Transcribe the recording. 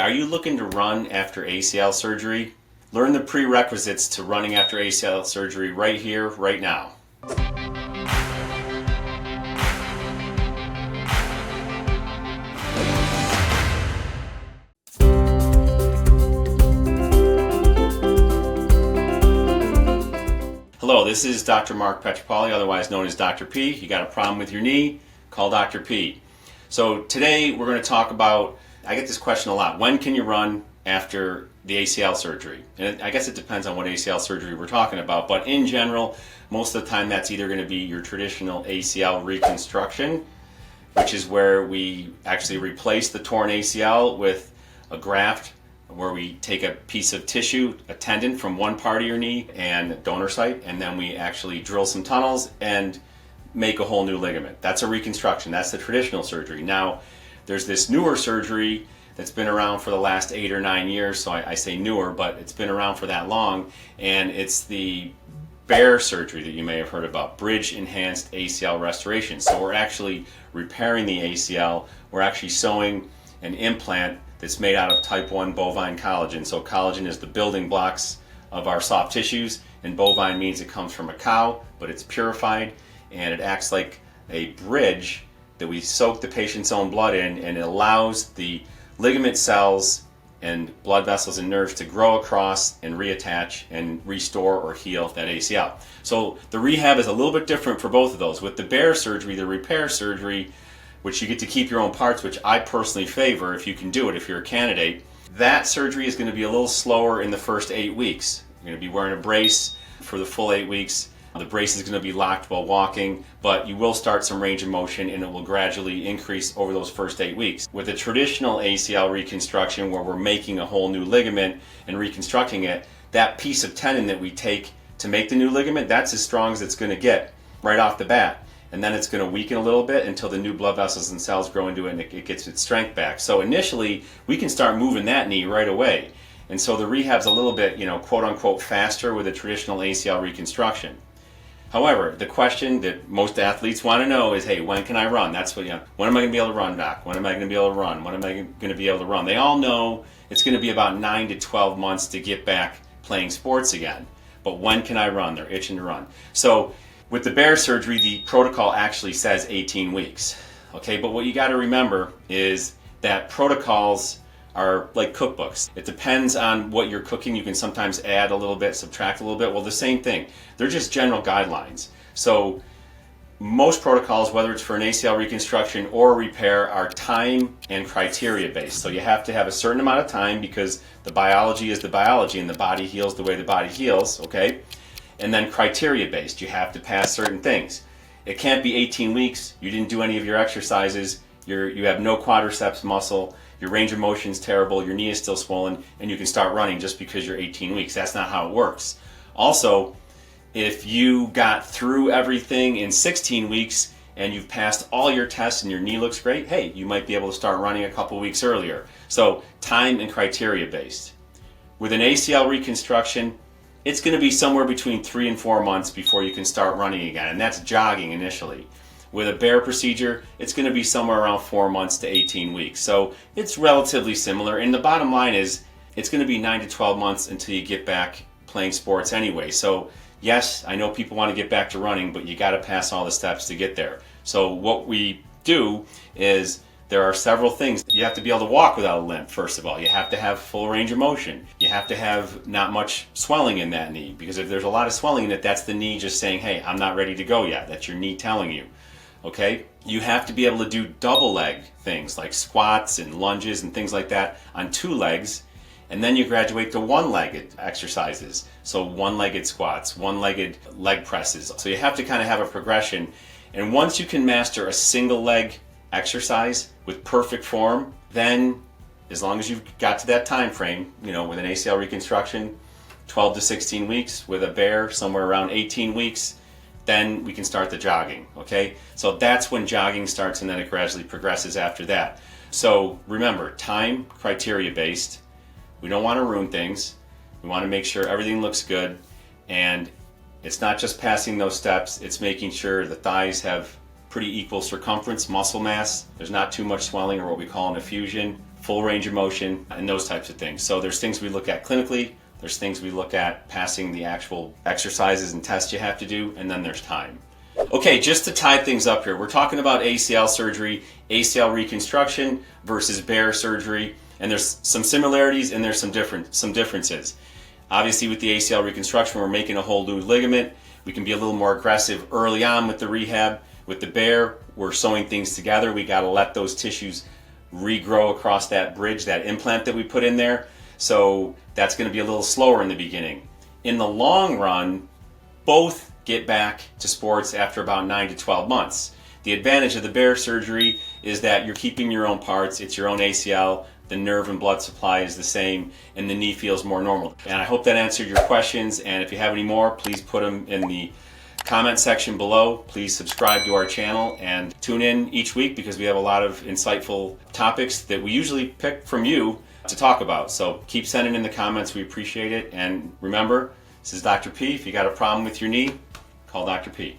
are you looking to run after ACL surgery? Learn the prerequisites to running after ACL surgery right here, right now. Hello, this is Dr. Mark Petropoli, otherwise known as Dr. P. You got a problem with your knee? Call Dr. P. So today we're going to talk about, I get this question a lot, when can you run after the ACL surgery? And I guess it depends on what ACL surgery we're talking about, but in general, most of the time that's either going to be your traditional ACL reconstruction, which is where we actually replace the torn ACL with a graft, where we take a piece of tissue, a tendon from one part of your knee and donor site, and then we actually drill some tunnels and make a whole new ligament. That's a reconstruction. That's the traditional surgery. Now, there's this newer surgery that's been around for the last 8 or 9 years, so I say newer, but it's been around for that long, and it's the BEAR surgery that you may have heard about, Bridge Enhanced ACL Restoration. So we're actually repairing the ACL. We're actually sewing an implant that's made out of type 1 bovine collagen. So collagen is the building blocks of our soft tissues, and bovine means it comes from a cow, but it's purified, and it acts like a bridge that we soak the patient's own blood in, and it allows the ligament cells and blood vessels and nerves to grow across and reattach and restore or heal that ACL. So the rehab is a little bit different for both of those. With the BEAR surgery, the repair surgery, which you get to keep your own parts, which I personally favor if you can do it, if you're a candidate, that surgery is going to be a little slower in the first 8 weeks. You're going to be wearing a brace for the full 8 weeks. The brace is going to be locked while walking, but you will start some range of motion, and it will gradually increase over those first 8 weeks. With a traditional ACL reconstruction, where we're making a whole new ligament and reconstructing it, that piece of tendon that we take to make the new ligament, that's as strong as it's going to get right off the bat. And then it's going to weaken a little bit until the new blood vessels and cells grow into it and it gets its strength back. So initially, we can start moving that knee right away. And so the rehab's a little bit, quote unquote, faster with a traditional ACL reconstruction. However, the question that most athletes want to know is, hey, when can I run? That's what, when am I going to be able to run, Doc? When am I going to be able to run? When am I going to be able to run? They all know it's going to be about 9 to 12 months to get back playing sports again. But when can I run? They're itching to run. So with the BEAR surgery, the protocol actually says 18 weeks. Okay, but what you got to remember is that protocols are like cookbooks. It depends on what you're cooking. You can sometimes add a little bit, subtract a little bit. Well, the same thing. They're just general guidelines. So most protocols, whether it's for an ACL reconstruction or repair, are time and criteria based. So you have to have a certain amount of time because the biology is the biology and the body heals the way the body heals, okay? And then criteria based. You have to pass certain things. It can't be 18 weeks. You didn't do any of your exercises. You have no quadriceps muscle. Your range of motion is terrible. Your knee is still swollen, and you can start running just because you're 18 weeks. That's not how it works. Also, if you got through everything in 16 weeks and you've passed all your tests and your knee looks great, hey, you might be able to start running a couple weeks earlier. So time and criteria based. With an ACL reconstruction, it's going to be somewhere between 3 and 4 months before you can start running again, and that's jogging initially. With a BEAR procedure, it's going to be somewhere around 4 months to 18 weeks. So it's relatively similar, and the bottom line is it's going to be 9 to 12 months until you get back playing sports anyway. So yes, I know people want to get back to running, but you got to pass all the steps to get there. So what we do is there are several things. You have to be able to walk without a limp, first of all. You have to have full range of motion. You have to have not much swelling in that knee, because if there's a lot of swelling in it, that's the knee just saying, hey, I'm not ready to go yet. That's your knee telling you. Okay? You have to be able to do double leg things like squats and lunges and things like that on 2 legs. And then you graduate to one-legged exercises. So one-legged squats, one-legged leg presses. So you have to kind of have a progression. And once you can master a single leg exercise with perfect form, then as long as you've got to that time frame, with an ACL reconstruction, 12 to 16 weeks, with a BEAR, somewhere around 18 weeks, then we can start the jogging, okay? So that's when jogging starts, and then it gradually progresses after that. So remember, time, criteria based. We don't want to ruin things. We want to make sure everything looks good, and it's not just passing those steps, it's making sure the thighs have pretty equal circumference, muscle mass. There's not too much swelling or what we call an effusion. full range of motion, and those types of things. So there's things we look at clinically, there's things we look at passing the actual exercises and tests you have to do, and then there's time. Okay, just to tie things up here, we're talking about ACL surgery, ACL reconstruction versus bare surgery, and there's some similarities and there's some differences. Obviously with the ACL reconstruction, we're making a whole new ligament. We can be a little more aggressive early on with the rehab. With the bare, we're sewing things together. We got to let those tissues regrow across that bridge, that implant that we put in there. So that's going to be a little slower in the beginning. In the long run, both get back to sports after about 9 to 12 months. The advantage of the bare surgery is that you're keeping your own parts. It's your own ACL. The nerve and blood supply is the same, and the knee feels more normal. And I hope that answered your questions. And if you have any more, please put them in the comment section below. Please subscribe to our channel and tune in each week because we have a lot of insightful topics that we usually pick from you to talk about. So keep sending in the comments. We appreciate it. And remember, this is Dr. P. If you got a problem with your knee, call Dr. P.